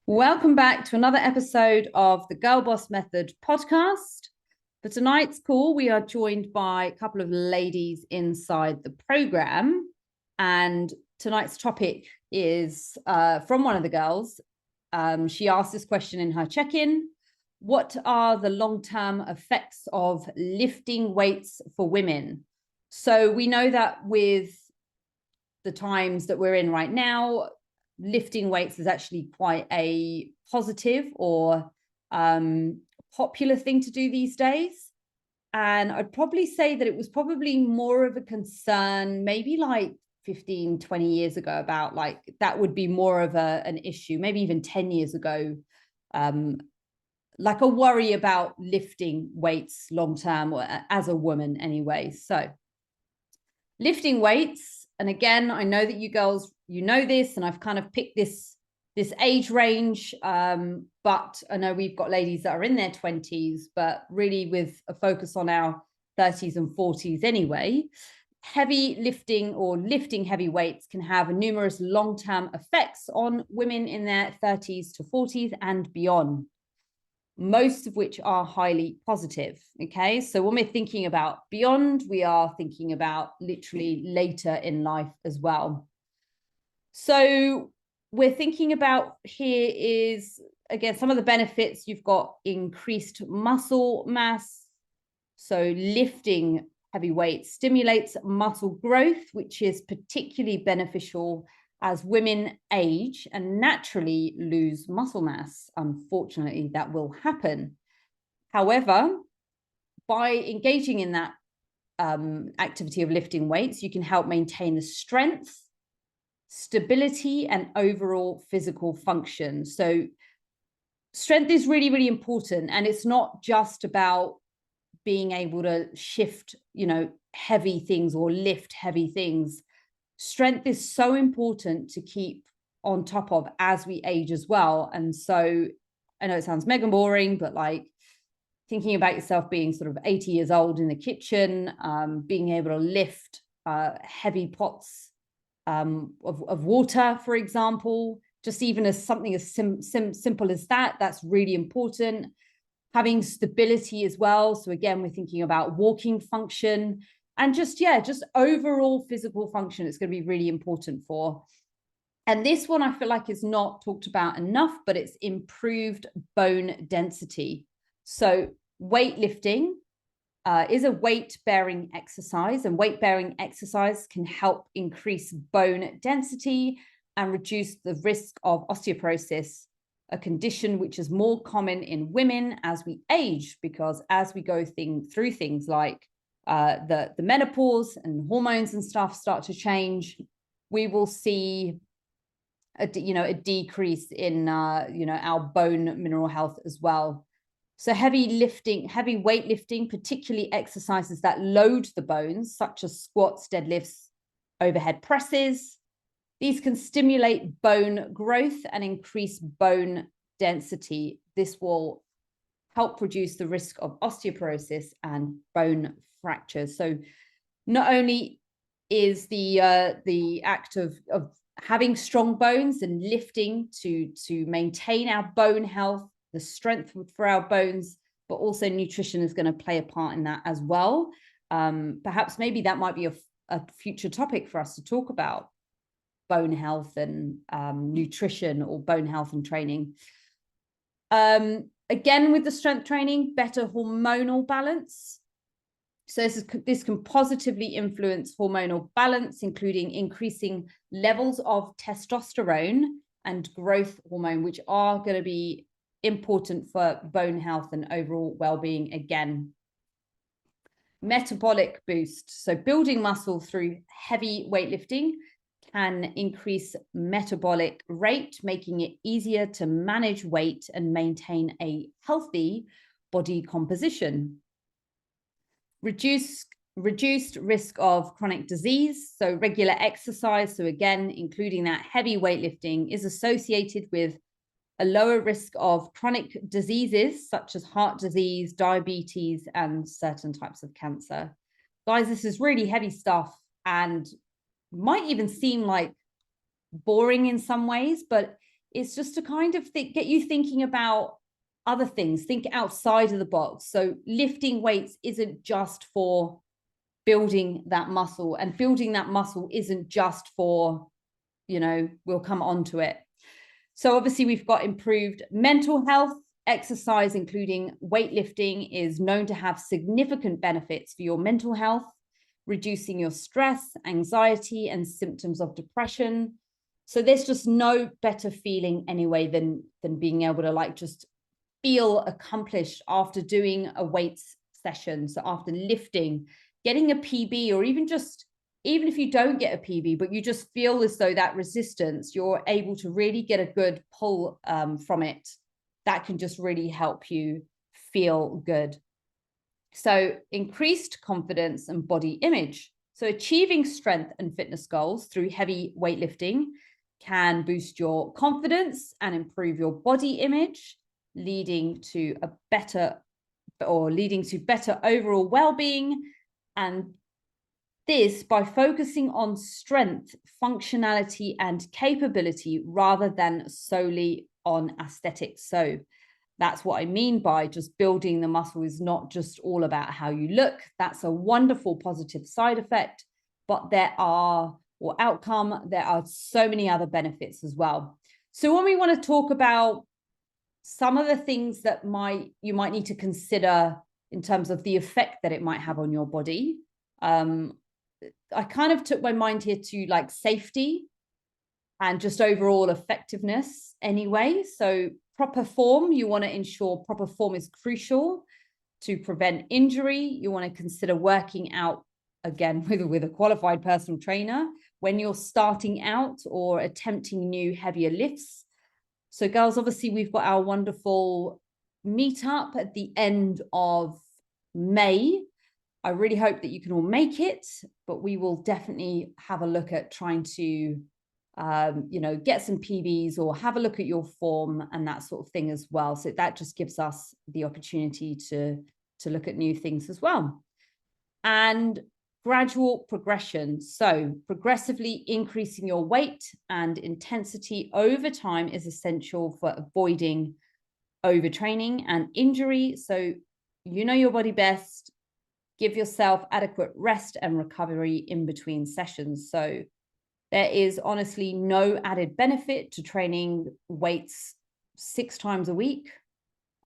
Welcome back to another episode of the Girl Boss Method podcast. For tonight's call, we are joined by a couple of ladies inside the program. And tonight's topic is from one of the girls. She asked this question in her check-in. What are the long-term effects of lifting weights for women? So we know that with the times that we're in right now, lifting weights is actually quite a positive or popular thing to do these days. And I'd probably say that it was probably more of a concern maybe like 15, 20 years ago, about like that would be more of an issue, maybe even 10 years ago, like a worry about lifting weights long term, or as a woman anyway. So lifting weights, and again, I know that you girls, you know this, and I've kind of picked this age range, but I know we've got ladies that are in their 20s, but really with a focus on our 30s and 40s anyway. Heavy lifting or lifting heavy weights can have numerous long-term effects on women in their 30s to 40s and beyond, most of which are highly positive. Okay, so when we're thinking about beyond, we are thinking about literally later in life as well. So we're thinking about here is, again, some of the benefits. You've got increased muscle mass. So lifting heavy weights stimulates muscle growth, which is particularly beneficial as women age and naturally lose muscle mass. Unfortunately, that will happen. However, by engaging in that activity of lifting weights, you can help maintain the strength, stability, and overall physical function. So strength is really, really important. And it's not just about being able to shift, heavy things or lift heavy things. Strength is so important to keep on top of as we age as well. And so I know it sounds mega boring, but like thinking about yourself being sort of 80 years old in the kitchen, being able to lift heavy pots of water, for example, just even as something as simple as that, that's really important. Having stability as well. So again, we're thinking about walking function and just overall physical function. It's going to be really important for. And this one I feel like is not talked about enough, but it's improved bone density. So weightlifting is a weight-bearing exercise, and weight-bearing exercise can help increase bone density and reduce the risk of osteoporosis, a condition which is more common in women as we age, because as we go through things like the menopause and hormones and stuff start to change, we will see a decrease in our bone mineral health as well. So heavy weightlifting, particularly exercises that load the bones, such as squats, deadlifts, overhead presses, these can stimulate bone growth and increase bone density. This will help reduce the risk of osteoporosis and bone fractures. So not only is the act of having strong bones and lifting to maintain our bone health, the strength for our bones, but also nutrition is going to play a part in that as well. Perhaps maybe that might be a future topic for us to talk about, bone health and nutrition, or bone health and training. Again, with the strength training, better hormonal balance. So this can positively influence hormonal balance, including increasing levels of testosterone and growth hormone, which are going to be important for bone health and overall well-being again. Metabolic boost. So building muscle through heavy weightlifting can increase metabolic rate, making it easier to manage weight and maintain a healthy body composition. Reduced risk of chronic disease. So regular exercise, so again, including that heavy weightlifting, is associated with a lower risk of chronic diseases such as heart disease, diabetes, and certain types of cancer. Guys, this is really heavy stuff and might even seem like boring in some ways, but is just to kind of get you thinking about other things, think outside of the box. So lifting weights isn't just for building that muscle, and building that muscle isn't just for, we'll come on to it. So obviously we've got improved mental health. Exercise, including weightlifting, is known to have significant benefits for your mental health, reducing your stress, anxiety, and symptoms of depression. So there's just no better feeling anyway than being able to just feel accomplished after doing a weights session. So after lifting, getting a PB, or even if you don't get a PB, but you just feel as though that resistance, you're able to really get a good pull from it. That can just really help you feel good. So increased confidence and body image. So achieving strength and fitness goals through heavy weightlifting can boost your confidence and improve your body image, leading to better overall well-being. And this by focusing on strength, functionality, and capability rather than solely on aesthetics. So that's what I mean by just building the muscle is not just all about how you look. That's a wonderful positive side effect, but there are so many other benefits as well. So when we want to talk about some of the things that you might need to consider in terms of the effect that it might have on your body, I kind of took my mind here to safety and just overall effectiveness anyway. So proper form, you want to ensure proper form is crucial to prevent injury. You want to consider working out, again, with a qualified personal trainer when you're starting out or attempting new heavier lifts. So girls, obviously we've got our wonderful meetup at the end of May. I really hope that you can all make it, but we will definitely have a look at trying to get some PBs or have a look at your form and that sort of thing as well. So that just gives us the opportunity to look at new things as well. And gradual progression. So progressively increasing your weight and intensity over time is essential for avoiding overtraining and injury. So you know your body best. Give yourself adequate rest and recovery in between sessions. So there is honestly no added benefit to training weights 6 times a week.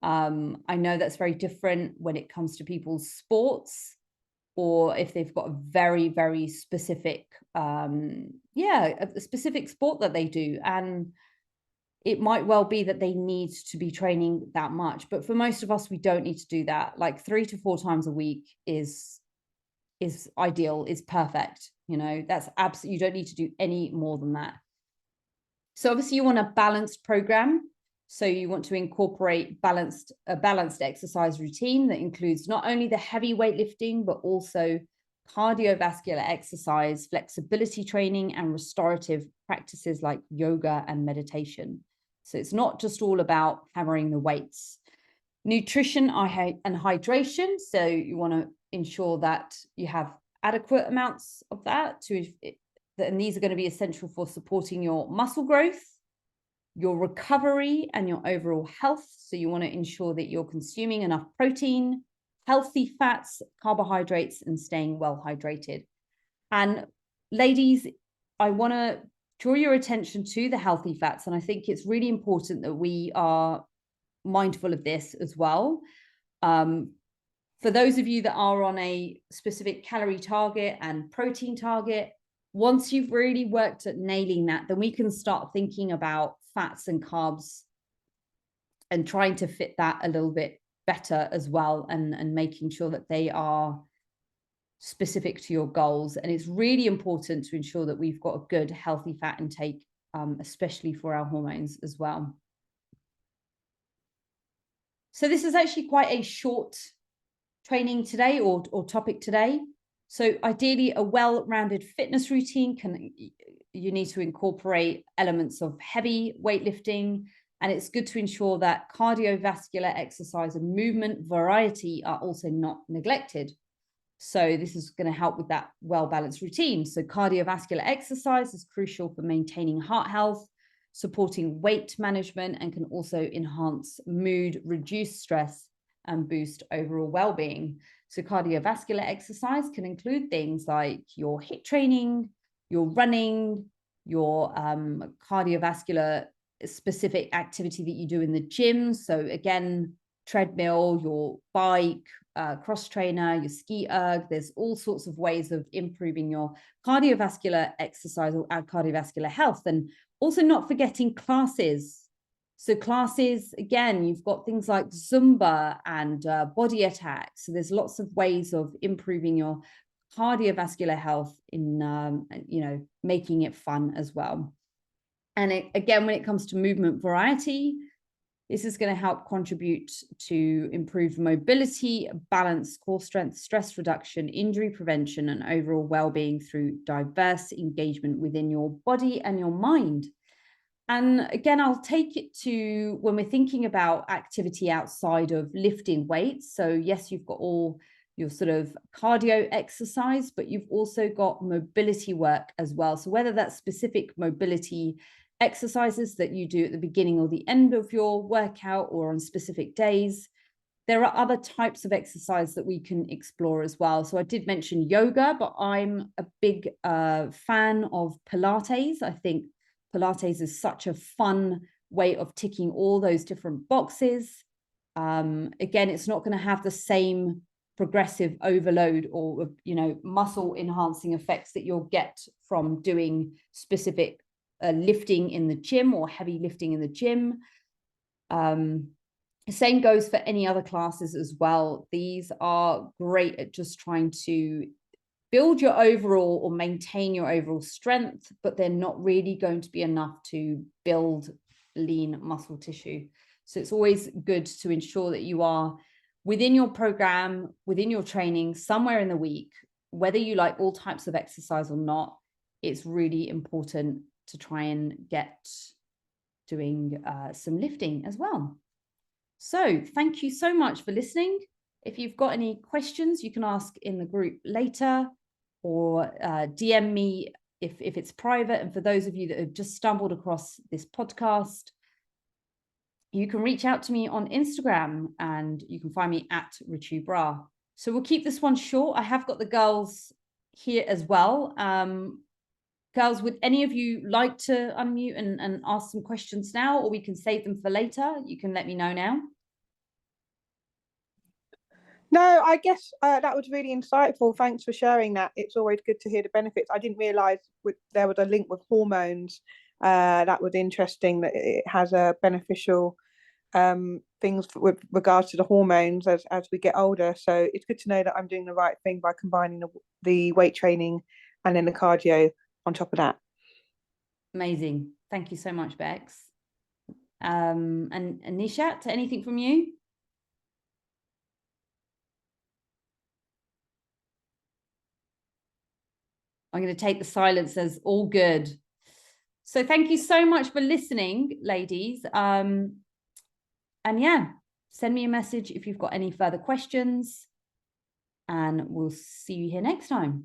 I know that's very different when it comes to people's sports, or if they've got a very, very specific, a specific sport that they do. And it might well be that they need to be training that much. But for most of us, we don't need to do that. 3 to 4 times a week is ideal, is perfect. That's absolutely, you don't need to do any more than that. So obviously you want a balanced program. So you want to incorporate a balanced exercise routine that includes not only the heavy weightlifting, but also cardiovascular exercise, flexibility training, and restorative practices like yoga and meditation. So it's not just all about hammering the weights. Nutrition and hydration. So you want to ensure that you have adequate amounts of that, and these are going to be essential for supporting your muscle growth, your recovery, and your overall health. So you want to ensure that you're consuming enough protein, healthy fats, carbohydrates, and staying well hydrated. And ladies, I want to draw your attention to the healthy fats. And I think it's really important that we are mindful of this as well. For those of you that are on a specific calorie target and protein target, once you've really worked at nailing that, then we can start thinking about fats and carbs and trying to fit that a little bit better as well, and making sure that they are specific to your goals. And it's really important to ensure that we've got a good healthy fat intake, especially for our hormones as well. So this is actually quite a short training today or topic today. So ideally a well-rounded fitness routine you need to incorporate elements of heavy weightlifting, and it's good to ensure that cardiovascular exercise and movement variety are also not neglected. So this is going to help with that well-balanced routine. So cardiovascular exercise is crucial for maintaining heart health, supporting weight management, and can also enhance mood, reduce stress, and boost overall well-being. So cardiovascular exercise can include things like your HIIT training, your running, your cardiovascular specific activity that you do in the gym. So again, treadmill, your bike, cross trainer, your ski erg. There's all sorts of ways of improving your cardiovascular exercise or cardiovascular health. And also not forgetting classes. So classes, again, you've got things like Zumba and Body Attack. So there's lots of ways of improving your cardiovascular health in, making it fun as well. And again, when it comes to movement variety, this is going to help contribute to improved mobility, balance, core strength, stress reduction, injury prevention, and overall well-being through diverse engagement within your body and your mind. And again, I'll take it to when we're thinking about activity outside of lifting weights. So yes, you've got all your sort of cardio exercise, but you've also got mobility work as well. So whether that's specific mobility exercises that you do at the beginning or the end of your workout or on specific days, there are other types of exercise that we can explore as well. So I did mention yoga, but I'm a big fan of Pilates. I think Pilates is such a fun way of ticking all those different boxes. Again, it's not going to have the same progressive overload or, muscle enhancing effects that you'll get from doing specific lifting in the gym or heavy lifting in the gym. Same goes for any other classes as well. These are great at just trying to build your overall or maintain your overall strength, but they're not really going to be enough to build lean muscle tissue. So it's always good to ensure that you are within your program, within your training, somewhere in the week, whether you like all types of exercise or not. It's really important to try and get doing some lifting as well. So thank you so much for listening. If you've got any questions, you can ask in the group later or DM me if it's private. And for those of you that have just stumbled across this podcast, you can reach out to me on Instagram and you can find me at Ritu Bra. So we'll keep this one short. I have got the girls here as well. Girls, would any of you like to unmute and ask some questions now, or we can save them for later? You can let me know now. No, I guess that was really insightful. Thanks for sharing that. It's always good to hear the benefits. I didn't realise there was a link with hormones. That was interesting, that it has a beneficial things with regards to the hormones as we get older. So it's good to know that I'm doing the right thing by combining the weight training and then the cardio on top of that. Amazing. Thank you so much, Bex. And Nishat, anything from you? I'm going to take the silence as all good. So thank you so much for listening, ladies. And yeah, send me a message if you've got any further questions, and we'll see you here next time.